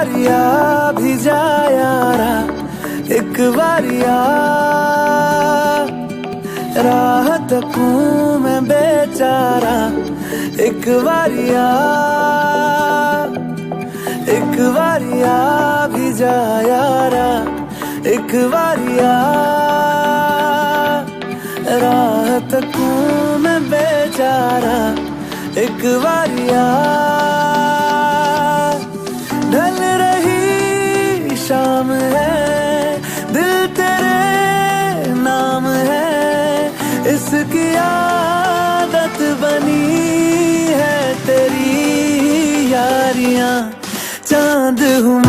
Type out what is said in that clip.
बारिया भी जा यारा, एक बारिया राह तकूं मैं बेचारा, एक बारिया भी जा यारा, एक बारिया राह तकूं मैं बेचारा, एक बारिया ढल रही शाम है, दिल तेरे नाम है, इसकी आदत बनी है तेरी यारियां, चांद हूँ